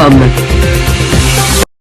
Bam.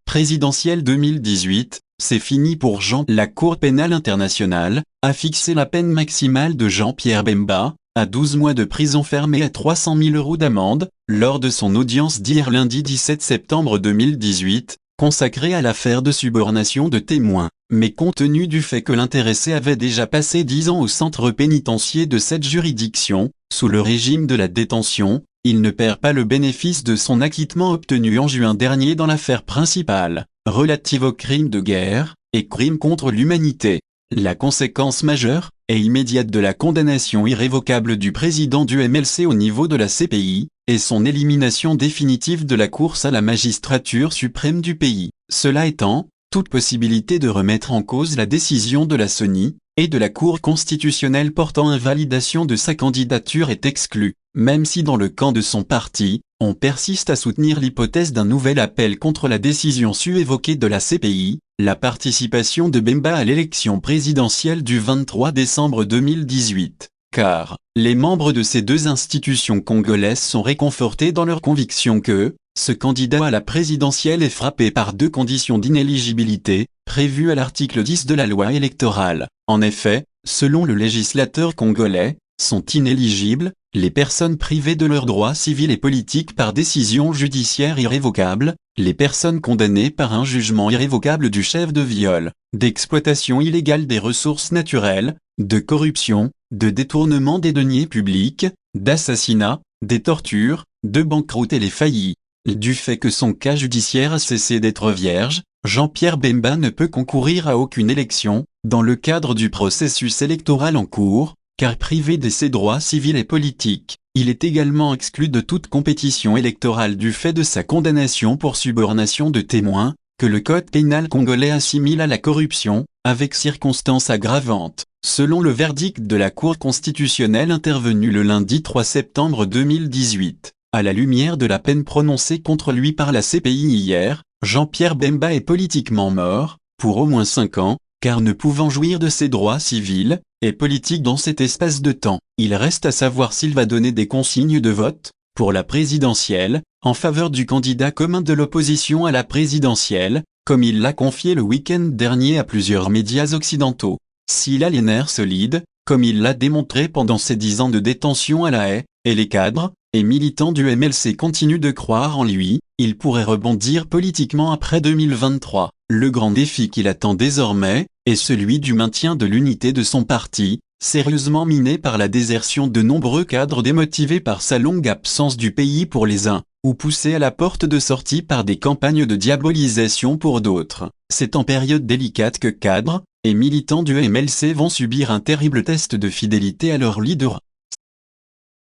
Présidentielle 2018, c'est fini pour Jean. La Cour pénale internationale a fixé la peine maximale de Jean-Pierre Bemba à 12 mois de prison ferme et à 300 000 € d'amende lors de son audience d'hier lundi 17 septembre 2018, consacrée à l'affaire de subornation de témoins. Mais compte tenu du fait que l'intéressé avait déjà passé 10 ans au centre pénitentiaire de cette juridiction, sous le régime de la détention, il ne perd pas le bénéfice de son acquittement obtenu en juin dernier dans l'affaire principale, relative aux crimes de guerre et crimes contre l'humanité. La conséquence majeure et immédiate de la condamnation irrévocable du président du MLC au niveau de la CPI est son élimination définitive de la course à la magistrature suprême du pays. Cela étant, toute possibilité de remettre en cause la décision de la CENI et de la Cour constitutionnelle portant invalidation de sa candidature est exclue, même si dans le camp de son parti, on persiste à soutenir l'hypothèse d'un nouvel appel contre la décision su-évoquée de la CPI, la participation de Bemba à l'élection présidentielle du 23 décembre 2018. Car, les membres de ces deux institutions congolaises sont réconfortés dans leur conviction que, ce candidat à la présidentielle est frappé par deux conditions d'inéligibilité, prévues à l'article 10 de la loi électorale. En effet, selon le législateur congolais, sont inéligibles les personnes privées de leurs droits civils et politiques par décision judiciaire irrévocable, les personnes condamnées par un jugement irrévocable du chef de viol, d'exploitation illégale des ressources naturelles, de corruption, de détournement des deniers publics, d'assassinat, des tortures, de banqueroute et les faillis. Du fait que son cas judiciaire a cessé d'être vierge, Jean-Pierre Bemba ne peut concourir à aucune élection, dans le cadre du processus électoral en cours, car privé de ses droits civils et politiques. Il est également exclu de toute compétition électorale du fait de sa condamnation pour subornation de témoins, que le code pénal congolais assimile à la corruption, avec circonstances aggravantes. Selon le verdict de la Cour constitutionnelle intervenu le lundi 3 septembre 2018, à la lumière de la peine prononcée contre lui par la CPI hier, Jean-Pierre Bemba est politiquement mort, pour au moins 5 ans, car ne pouvant jouir de ses droits civils et politiques dans cet espace de temps. Il reste à savoir s'il va donner des consignes de vote, pour la présidentielle, en faveur du candidat commun de l'opposition à la présidentielle, comme il l'a confié le week-end dernier à plusieurs médias occidentaux. S'il a les nerfs solides, comme il l'a démontré pendant ses 10 ans de détention à La Haye, et les cadres et militants du MLC continuent de croire en lui, il pourrait rebondir politiquement après 2023. Le grand défi qu'il attend désormais est celui du maintien de l'unité de son parti, sérieusement miné par la désertion de nombreux cadres démotivés par sa longue absence du pays pour les uns, ou poussés à la porte de sortie par des campagnes de diabolisation pour d'autres. C'est en période délicate que cadres et militants du MLC vont subir un terrible test de fidélité à leur leader.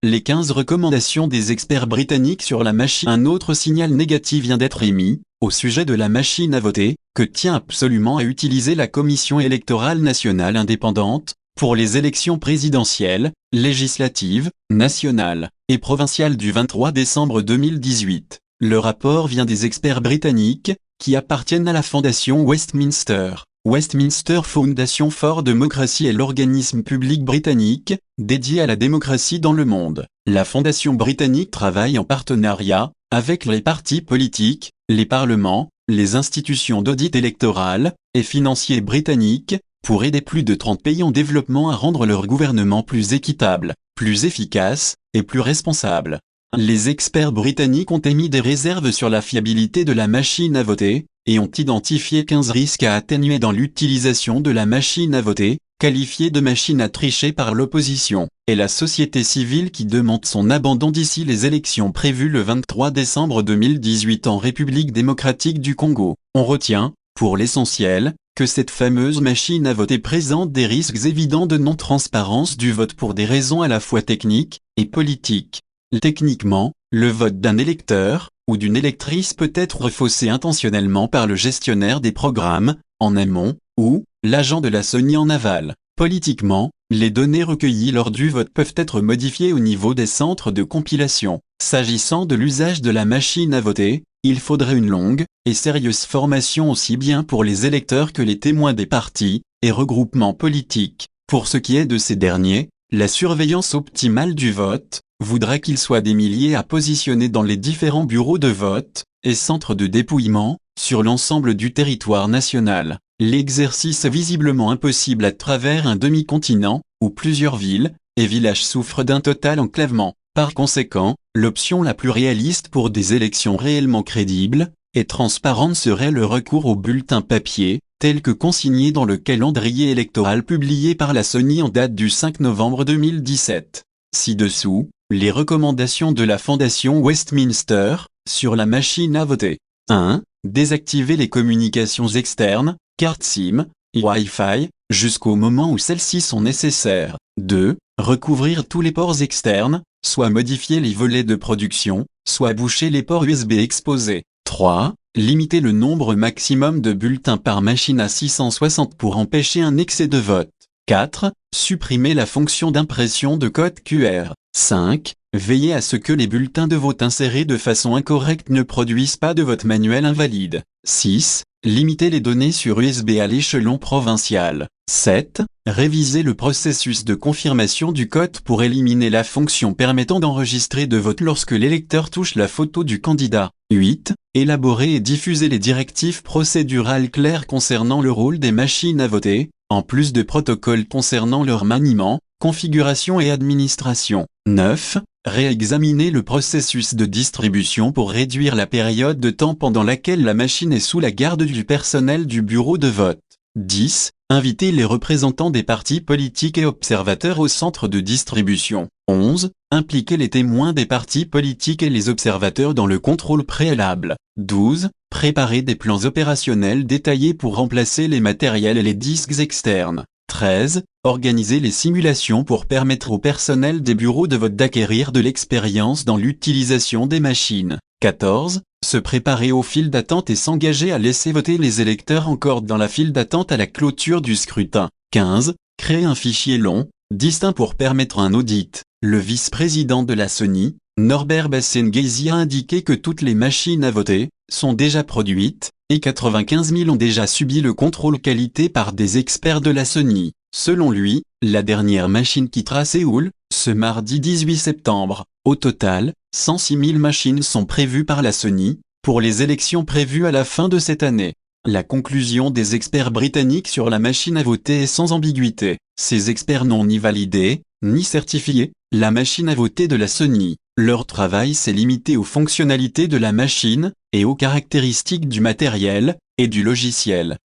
Les 15 recommandations des experts britanniques sur la machine. Un autre signal négatif vient d'être émis, au sujet de la machine à voter, que tient absolument à utiliser la Commission électorale nationale indépendante, pour les élections présidentielles, législatives, nationales et provinciales du 23 décembre 2018. Le rapport vient des experts britanniques, qui appartiennent à la Fondation Westminster. Westminster Foundation for Democracy est l'organisme public britannique, dédié à la démocratie dans le monde. La fondation britannique travaille en partenariat avec les partis politiques, les parlements, les institutions d'audit électoral et financiers britanniques, pour aider plus de 30 pays en développement à rendre leur gouvernement plus équitable, plus efficace et plus responsable. Les experts britanniques ont émis des réserves sur la fiabilité de la machine à voter, et ont identifié 15 risques à atténuer dans l'utilisation de la machine à voter, qualifiée de machine à tricher par l'opposition, et la société civile qui demande son abandon d'ici les élections prévues le 23 décembre 2018 en République démocratique du Congo. On retient, pour l'essentiel, que cette fameuse machine à voter présente des risques évidents de non-transparence du vote pour des raisons à la fois techniques et politiques. Techniquement, le vote d'un électeur ou d'une électrice peut être faussé intentionnellement par le gestionnaire des programmes, en amont, ou l'agent de la CENI en aval. Politiquement, les données recueillies lors du vote peuvent être modifiées au niveau des centres de compilation. S'agissant de l'usage de la machine à voter, il faudrait une longue et sérieuse formation aussi bien pour les électeurs que les témoins des partis et regroupements politiques. Pour ce qui est de ces derniers, la surveillance optimale du vote voudra qu'il soit des milliers à positionner dans les différents bureaux de vote et centres de dépouillement sur l'ensemble du territoire national. L'exercice est visiblement impossible à travers un demi-continent, où plusieurs villes et villages souffrent d'un total enclavement. Par conséquent, l'option la plus réaliste pour des élections réellement crédibles et transparentes serait le recours au bulletin papier, tel que consigné dans le calendrier électoral publié par la Sony en date du 5 novembre 2017. Ci-dessous, les recommandations de la Fondation Westminster sur la machine à voter. 1. Désactiver les communications externes, carte SIM, et Wi-Fi, jusqu'au moment où celles-ci sont nécessaires. 2. Recouvrir tous les ports externes, soit modifier les volets de production, soit boucher les ports USB exposés. 3. Limiter le nombre maximum de bulletins par machine à 660 pour empêcher un excès de vote. 4. Supprimer la fonction d'impression de code QR. 5. Veiller à ce que les bulletins de vote insérés de façon incorrecte ne produisent pas de vote manuel invalide. 6. Limiter les données sur USB à l'échelon provincial. 7. Réviser le processus de confirmation du code pour éliminer la fonction permettant d'enregistrer de vote lorsque l'électeur touche la photo du candidat. 8. Élaborer et diffuser les directives procédurales claires concernant le rôle des machines à voter, en plus de protocoles concernant leur maniement, configuration et administration. 9. Réexaminer le processus de distribution pour réduire la période de temps pendant laquelle la machine est sous la garde du personnel du bureau de vote. 10. Inviter les représentants des partis politiques et observateurs au centre de distribution. 11. Impliquer les témoins des partis politiques et les observateurs dans le contrôle préalable. 12. Préparer des plans opérationnels détaillés pour remplacer les matériels et les disques externes. 13. Organiser les simulations pour permettre au personnel des bureaux de vote d'acquérir de l'expérience dans l'utilisation des machines. 14. Se préparer aux files d'attente et s'engager à laisser voter les électeurs encore dans la file d'attente à la clôture du scrutin. 15. Créer un fichier long, distinct pour permettre un audit. Le vice-président de la Sony, Norbert Bassengezi, a indiqué que toutes les machines à voter sont déjà produites, et 95 000 ont déjà subi le contrôle qualité par des experts de la Sony. Selon lui, la dernière machine quittera Séoul, ce mardi 18 septembre. Au total, 106 000 machines sont prévues par la Sony, pour les élections prévues à la fin de cette année. La conclusion des experts britanniques sur la machine à voter est sans ambiguïté. Ces experts n'ont ni validé, ni certifié, la machine à voter de la Sony. Leur travail s'est limité aux fonctionnalités de la machine, et aux caractéristiques du matériel, et du logiciel.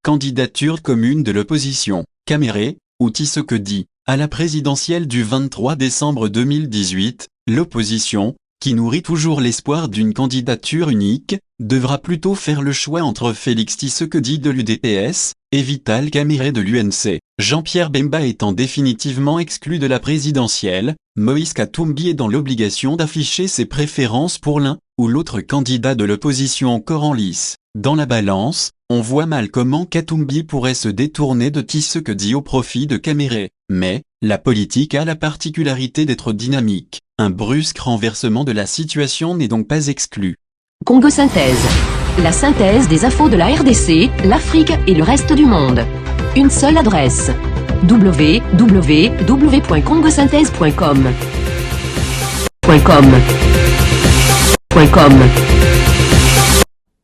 Candidature commune de l'opposition, Caméré, ou Tshisekedi. À la présidentielle du 23 décembre 2018, l'opposition, qui nourrit toujours l'espoir d'une candidature unique, devra plutôt faire le choix entre Félix Tshisekedi de l'UDPS, et Vital Kamerhe de l'UNC. Jean-Pierre Bemba étant définitivement exclu de la présidentielle, Moïse Katumbi est dans l'obligation d'afficher ses préférences pour l'un ou l'autre candidat de l'opposition encore en lice. Dans la balance, on voit mal comment Katumbi pourrait se détourner de Tshisekedi au profit de Kamerhe. Mais, la politique a la particularité d'être dynamique. Un brusque renversement de la situation n'est donc pas exclu. Congo Synthèse. La synthèse des infos de la RDC, l'Afrique et le reste du monde. Une seule adresse. www.congosynthèse.com.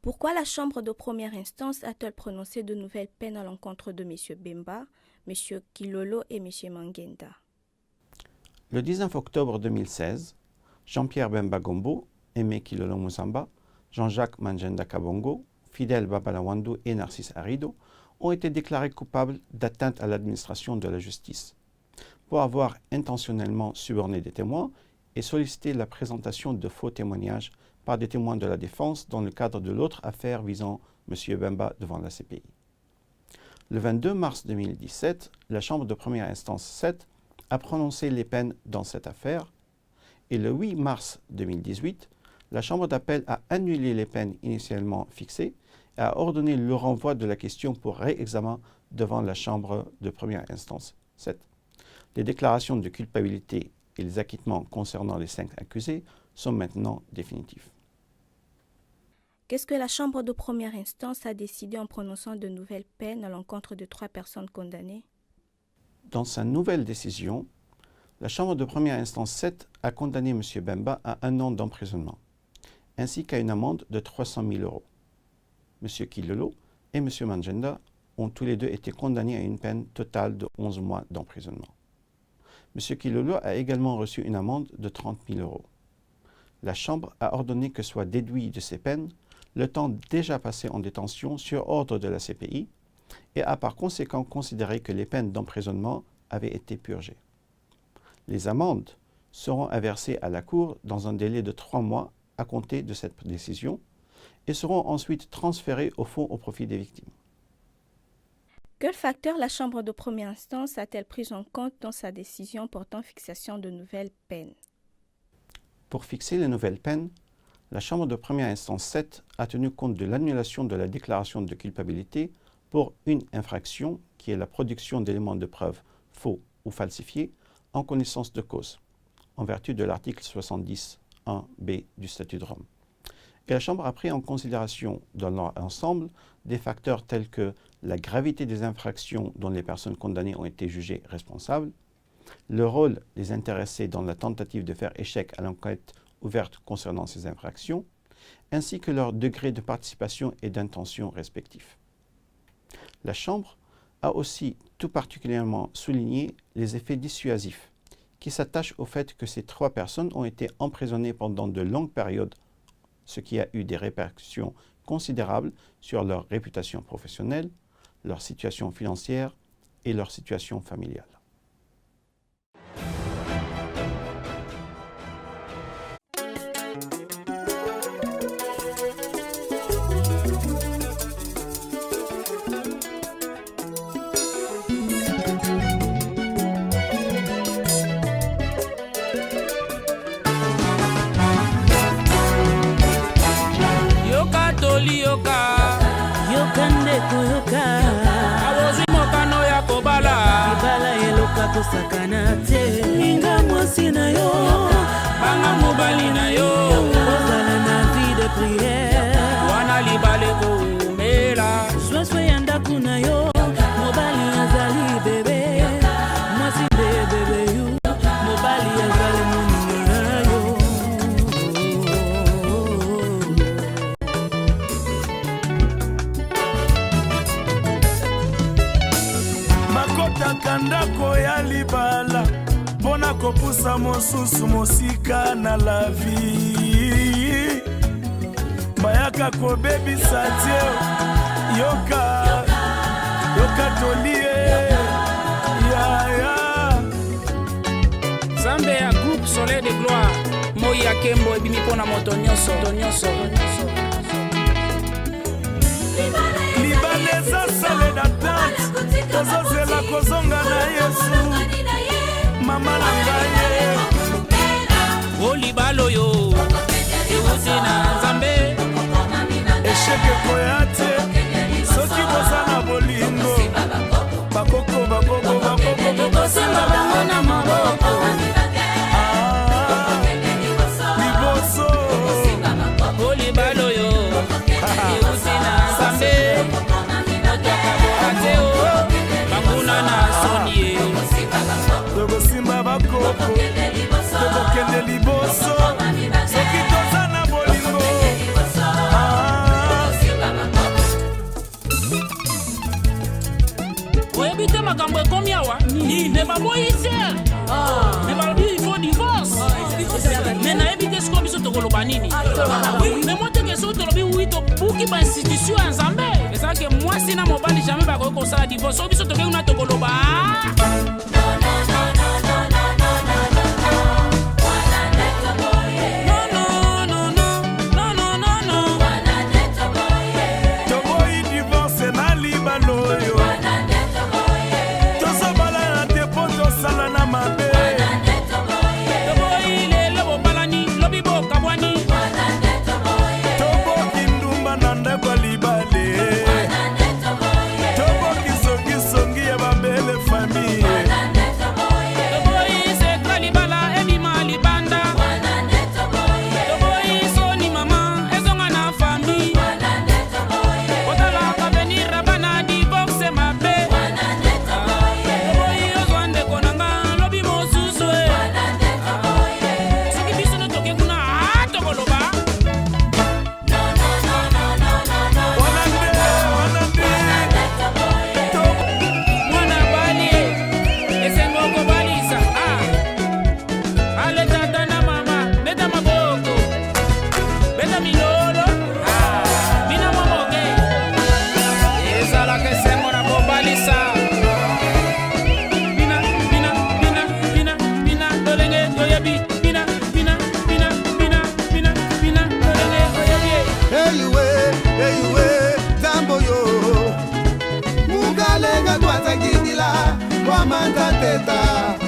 Pourquoi la Chambre de première instance a-t-elle prononcé de nouvelles peines à l'encontre de M. Bemba, M. Kilolo et M. Mangenda? Le 19 octobre 2016, Jean-Pierre Bemba Gombo, Aimé Kilolo Musamba, Jean-Jacques Mangenda Kabongo, Fidel Babalawandou et Narcisse Harido ont été déclarés coupables d'atteinte à l'administration de la justice pour avoir intentionnellement suborné des témoins et sollicité la présentation de faux témoignages par des témoins de la défense dans le cadre de l'autre affaire visant M. Bemba devant la CPI. Le 22 mars 2017, la Chambre de première instance 7 a prononcé les peines dans cette affaire et le 8 mars 2018, la Chambre d'appel a annulé les peines initialement fixées et a ordonné le renvoi de la question pour réexamen devant la Chambre de première instance 7. Les déclarations de culpabilité et les acquittements concernant les 5 accusés sont maintenant définitifs. Qu'est-ce que la Chambre de première instance a décidé en prononçant de nouvelles peines à l'encontre de 3 personnes condamnées? Dans sa nouvelle décision, la Chambre de première instance 7 a condamné M. Bemba à 1 an d'emprisonnement, ainsi qu'à une amende de 300 000 €. M. Kilolo et M. Manjenda ont tous les deux été condamnés à une peine totale de 11 mois d'emprisonnement. M. Kilolo a également reçu une amende de 30 000 €. La Chambre a ordonné que soit déduit de ces peines le temps déjà passé en détention sur ordre de la CPI et a par conséquent considéré que les peines d'emprisonnement avaient été purgées. Les amendes seront à verser à la Cour dans un délai de 3 mois à compter de cette décision et seront ensuite transférées au fonds au profit des victimes. Quels facteurs la Chambre de première instance a-t-elle pris en compte dans sa décision portant fixation de nouvelles peines? Pour fixer les nouvelles peines, la Chambre de première instance 7 a tenu compte de l'annulation de la déclaration de culpabilité pour une infraction qui est la production d'éléments de preuve faux ou falsifiés en connaissance de cause, en vertu de l'article 70(1)b du statut de Rome. Et la Chambre a pris en considération dans leur ensemble des facteurs tels que la gravité des infractions dont les personnes condamnées ont été jugées responsables, le rôle des intéressés dans la tentative de faire échec à l'enquête ouverte concernant ces infractions, ainsi que leur degré de participation et d'intention respectifs. La Chambre a aussi tout particulièrement souligné les effets dissuasifs qui s'attachent au fait que ces 3 personnes ont été emprisonnées pendant de longues périodes, ce qui a eu des répercussions considérables sur leur réputation professionnelle, leur situation financière et leur situation familiale. Sakana te ninga mwasi na yo banga mobali na yo ozala na vie de prière wana libale ko mela swaswe ya ndaku na yo mobali azali bebe mwasi bebe yu mobali azali moninga na yo makota kandako ya libala mpona kopusa mosusu mosika na la vie bayaka kobebisa tie yoka tolie ya Zambe ya groupe Soleil de Gloire Moya Kembo ebimi mpona moto nyonso libala eza sale d'attente tozozela kozonga na Yesu mama na ngai o libala oyo ewuti na Nzambe esheke koya te soki boza na bolingo bakoko kosimba bango na maboko liboso o libala oyo ewuti na Nzambe motoka boate o bakuna na soni tokosimba bakoko tokokende liboso soki toza na bolingo oyebi te makambo ekomi awa me baboyi te me balobi ifo divorce me nayebi te sikoyo biso tokoloba nini me moteke soki tolobi wi tobuki bainstitution ya Nzambe ezalaki mwasi na mobali jamai bakoki kosala divorce soki biso tokengi na tokoloba toboyi divorce na libala oyo tozobala na te mpo tosala na mabe toboyi lelo bobalani lobi bokabwani toboki ndumba na ndako ya libale toboki songisongi ya babele famille Teta